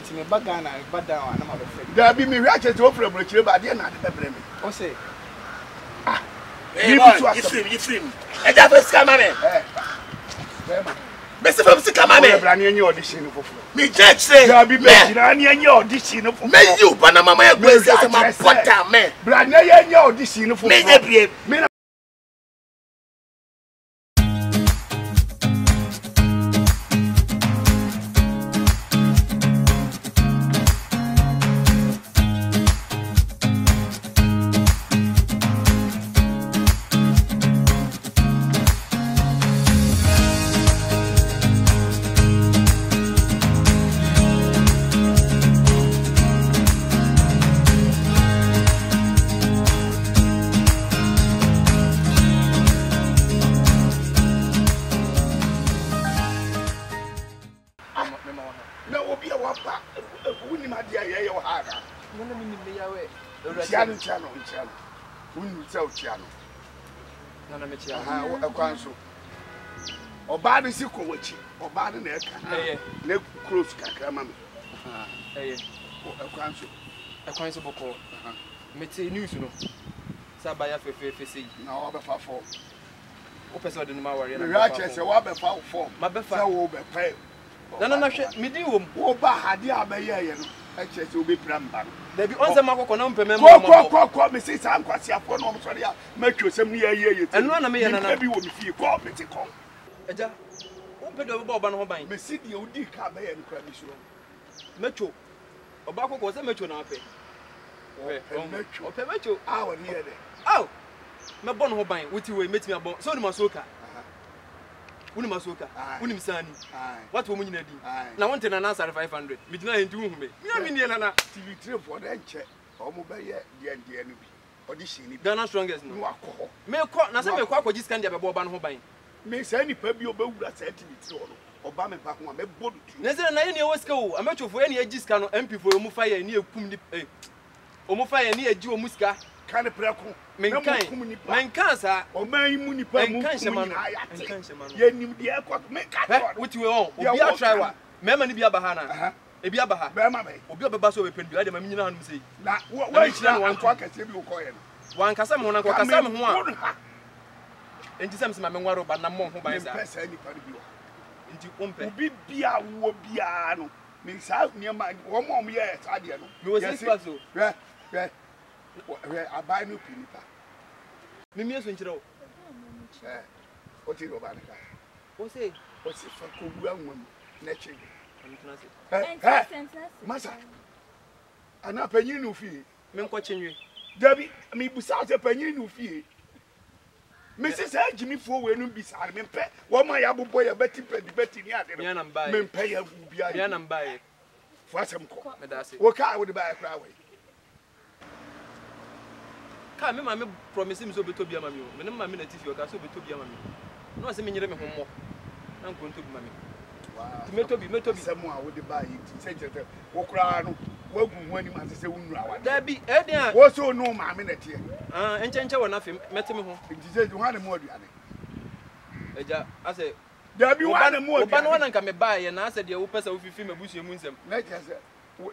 It's me bagana, bad down, and I'm afraid. There be me ratchet to offer a brochure, but they're not the problem. Oh, say, you film. And that was come, man. Mr. From Sikamame, brand new audition for me judge say, there be brand new audition for me. You, Panama, my boys, my potter, man. Brand new audition for me. Channel. Who sell channel? Nana Michia. A council. Or bad is equal which, or bad in there. Neck close, Mammy. A council. A council call. Meti news, you know. Sabaya Fefe, now over for. Open so the Maori. The ratchets are over for. My befa will be paid. No, me do. Oh, Bahadia, HS will be plumber. There be on the Marco number. Call me, say, I'm quite here for no sorry. Make you some near year. And one of me and maybe will be few call me to call. Eja, open the Bob and Hobine. Me see the OD Cabe and Crabisho. Metro. Obaco was a metro now. Metro. Hour near there. Oh, my bon Hobine, which you met me about. So the Masoka. Unimasoka, Unimsani. What woman you need? Now, want an answer 500. Midnight to me. Yamina TV3 for the check. Or mobile, the enemy. Audition. They're not strongest. No alcohol. May call Nasa Quaco just can't have a Bob and Hobine. May say any pebble that said to me. Obama back one, but there's an idea was go. I'm not for any ages can MP for Omufaya near Kumdi. Omufaya near Joe Muska. Kind of preco. Mankind, sir, or my munipa, Yen, the aircraft, make what you own. We are trying. Memon be a bahana, a biabaha, Bama, or be a basso open, I didn't say. Now, what is one quack as you call it? One Casam, one Casam, one. And to some Mamma, but no more by anybody. Into Umpe, be a wobiano, means out near my 1 more years. I didn't know. You was a I buy new pinipa. Mimias when you know. What is your banner? What's it? What's it for young woman? Nature. Massa. And up a new fee. Men watching you. Debbie, me besides a penny new fee. Mrs. Jimmy forward and beside me. What my abu boy a betting betting yard and buy men pay a booby and buy it. For some call. What I would buy a crowd. Come, mamma promise him so be to be a mammy. When my minute if you are so be to be a mammy. No, as a minute more. I'm going to be mammy. Tomato be someone would buy it. Say, walk around, walk when you must say, there be Edia. What's so no mammy here? And change our nothing. Met him home. It says you had more. I say, there be one more. One and come by and I said, you will pass out if you film a bush and Munsem. Let us say,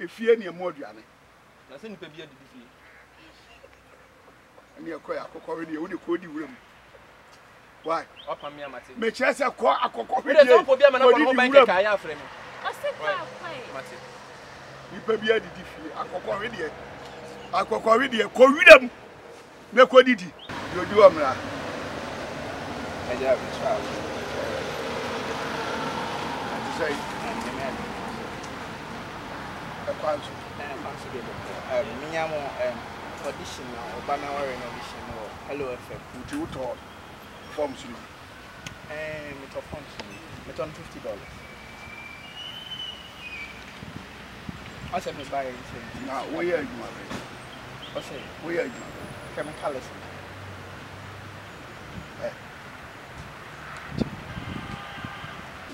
if you any more, I think to be a defeat. And you're quite already only code room. Why? Up on me, Matty. Make us a quack a cock. We don't put them on my bank. Frame. I said, Matty. You baby, I did defeat. I cock already. I cock already. Call them. Make what did you do? I'm not. I have a child. And say, a council. Audition now, Obama audition or Hello FM. Would you talk forms you? It forms you. It's on $50. I said, me buy it. Now, where are you? What's it? Where are you? Chemicals.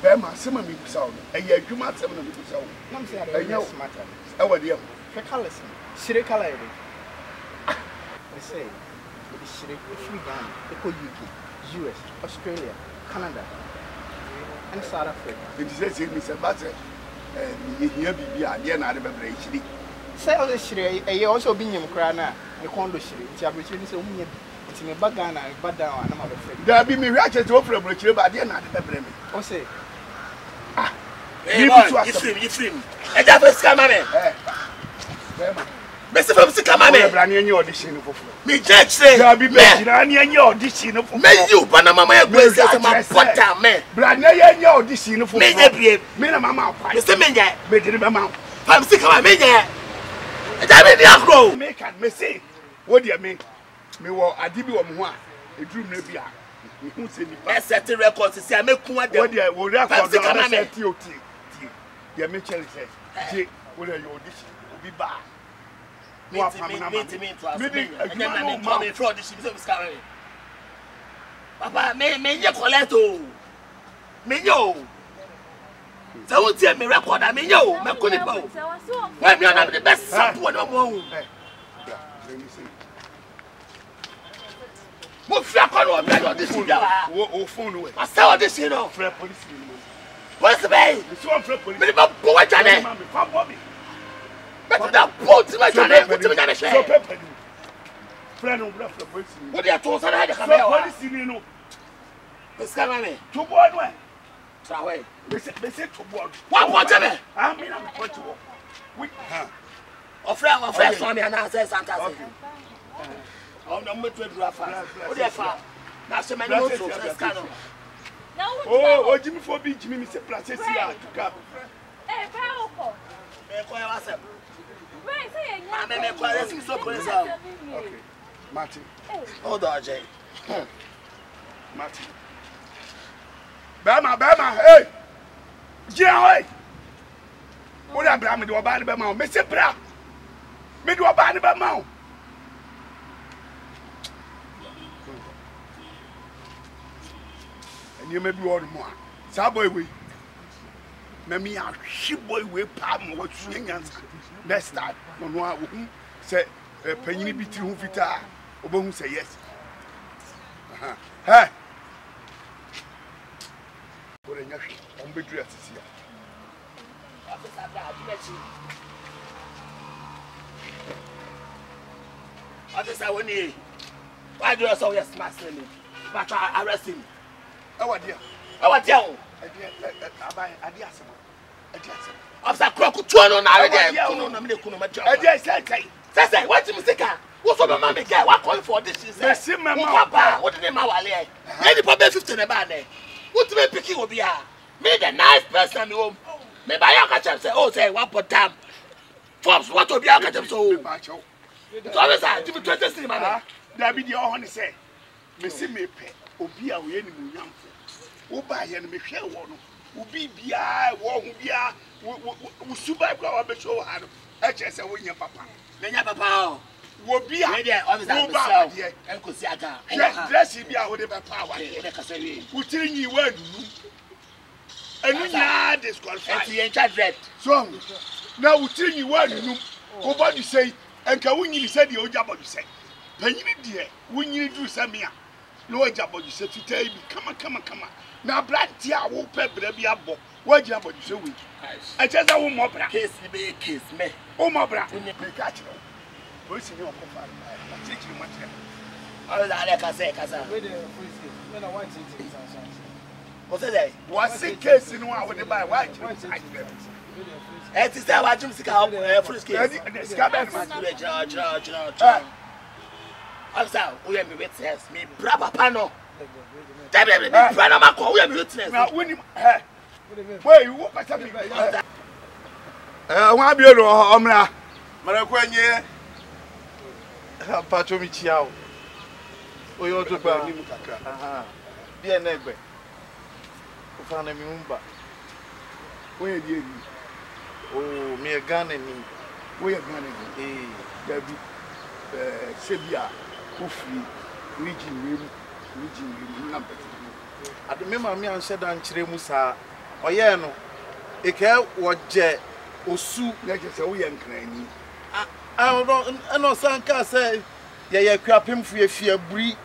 Bema, some of me sound. A year, you might have some of me sound. I'm saying, I know matter. Oh, dear. Chemicals. Siricala. I say, it's free Ghana, Eco UK, US, Australia, Canada, and South Africa. It says in Mr. Butter. Here be a dear not a bebre chili. Say all the shire, a also being him crana, a condo shire, Jabberton is only it's in a bagana, but down, and I'm afraid. There be me ratchet to offer a bridge, but dear not a bebre. Oh, say, You frame. And that was come, man. Mr. From Sikamame, Brand new audition for me judge say, there be any audition for me you, Panama, where's my butter, man? Brand new audition for me, Mamma, Mr. Menja, made it a mount. From Sikamame, and I mean, the grow. Make and me say, what do you mean? Me wa adibi wa mwa e drum na bia hu se ni I set the record to say I make one what dey we record na set ti dey me chele say je we dey your audition obi ba me fraud this is scam papa me ye collect o me yo so what tell me record me yo me ko ni pa why me na the best sample no mo mo fi akọni obi ayo this ya o phone we I say this you know free police ni mo what's the bay so am free police me ba bo wa jane but that boat my jane put me jane share so paper ni friend no free police ni what dey to so na dey come here police ni no scam me to board we trawe me say to board what want me I mean I'm going to we ofra so me na say santa say oh no me to drafa o dey fa na se me no so scam oh Jimmy for be Jimmy say place here to cap ko e wa se Right, say ya me ko let's so police out okay Martin hold on Jay Martin Bama hey Jia hey o da bra me de oba ne be ma o me se bra me de oba ne be ma o you may be all more. Saboy we. Nami a boy we palm what swing and next time. No one say penny be true vita. Obo say yes. Hey. What a yashi. On be dressed here. Officer Woni. Why do you so yes smashing me? But I arrest him. What dear? What dear? Adias. Officer Croco Tuano na there. Kuno na me kuno ma job. Adias say what you say ka? What's up mama girl? What call for this is? Merci mama. Papa, what the name wale? Any problem 50 na ba there. What me picky obi a? Me the nice person me home. Me buy your catch say oh say one pot time. Forbes what obi a catch so. So officer, give me 20 cedi mama. There be the honey say. Me see me pay. Obi a we ni mu nyamfo wo ba ye no me hwe wo no obi bia wo hu bia wo suba kwa wa be show ha no e che se wo nya papa nya papa wo bia me dey officer wo ba ye enko si aga dress bia wo de be pa wa ye de kasa wi wo tiri nyi wa nu enu nya disqualify enti en charge red so na wo tiri nyi wa nu wo body say enka wo nyi say de o ja body say panyini de wo nyi du samia no ejabodi se tutai bi kama na branti a wo pe bra bi abo wo ejabodi se we e cheza wo mo bra case be case me wo mo bra me ka chiro wo si ni okofa na chichi mo tere ala ala kasa we dey freeze me na 180 what say what case no a wo dey buy wa chiro e ti say wa jum sika freeze case sika be cha Officer, we are witness. Me bra papa no. Me bra na mako we are witness. Na woni where you wo pata me. Wa bi no omra. Mara kwanye. Pacho mi chia o. Oyo to gba ni mu kakra. Aha. Bi e na egbe. O fa na mi mba. Oye di eni. Oh, me e Ghana ni. Oye Ghana ni. Dabi sebia ofi region na betu ade me ma me anhye da nkyere mu saa oye no eke woje osu na je se wo ye nkrani no sanka say ye kwapem fu efie buri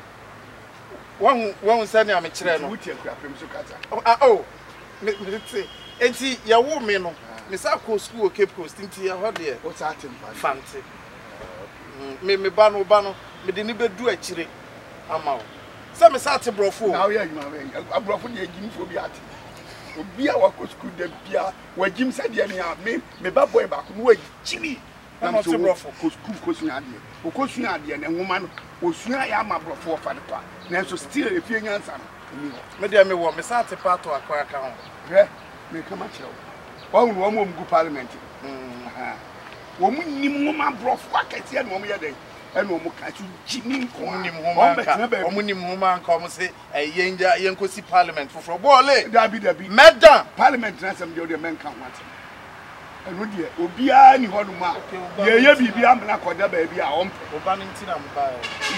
won se ne amekere no wuti kwapem so kata oh me te enti ye wo me no Me sa ko school Cape Coast nti ya ho de. What's that in Fante. Me ba no me de ni bedu akire ama wo. Se me sa te brofo. Now yeah, you know, brofo de gym for bi ate. Obi a wako school de bia, wa gym said de na me ba boy ba ko no wa chiri. Na te brofo ko school ko sua ade. O ko sua ade na nwoma no, o sua ya ma brofo fa de pa. Na so still e fie nyansa no. Me de me wo me sa te pato akwa ka ho. Hwe, me kama chero. Wa hu wo mo mgu parliament. Wo mu nim nwoma brofo akete na wo mo ye den. And no more catch you, Jimmy. Omunim Human comes say a Yankosi Parliament for Bole. Dabi, Madam Parliament, and some of the men come once. And would you, Obia, and Honuma, ye be Amanacoda baby, our own Obanintina by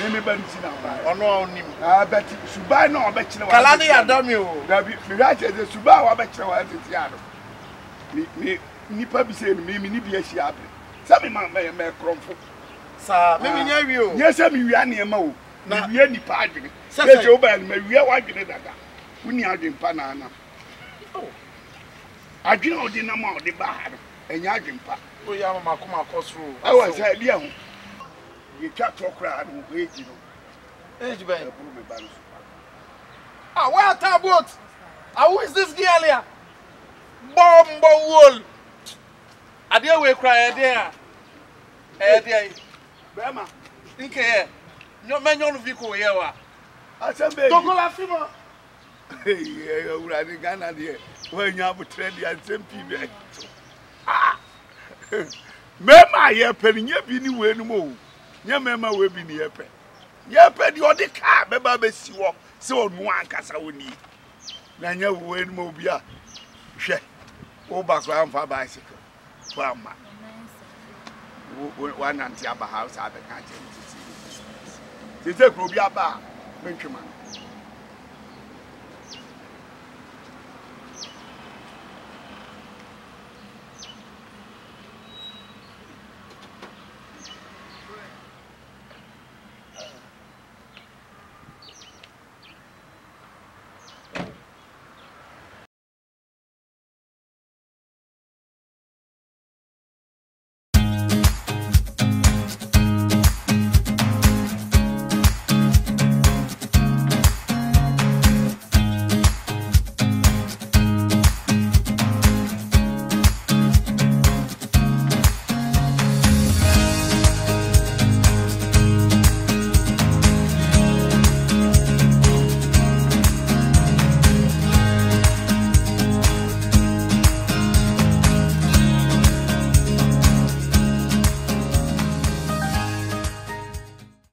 Name Bantina. Or no, Nim. I bet you should buy no bachelor. Kalani Adamio. Dabi, right as a Subawa bachelor as it's yard. Me, Nipa be saying, me, be a shiab. Some man may crumple. Sa me nya wi o yes am wi anema o na wi ani pa adwene se je oba me wi wa adwene dada woni adwen pa na na oh adwene odi na ma odi ba ha enya adwen pa o ya ma ko suru awa sa bia ho ye twa to kra no eji no eji ba buru me ba no ah why ta boat who is this girl here bombo wall ade we kra e dey Bema, nke no menyo no viko ye wa asembe togola fimo eh ura ni Ghana de we nya butre de asempi be ah mema ye pe nya bi ni we nu mo nya mema we bi ni ye pe di odi ka be ba be si wo se onu ankasa woni na nya we nu mo bia hwe wo ba so amfa bicycle wa ma one anti aba house aba ka je ti se kro bi aba mentwema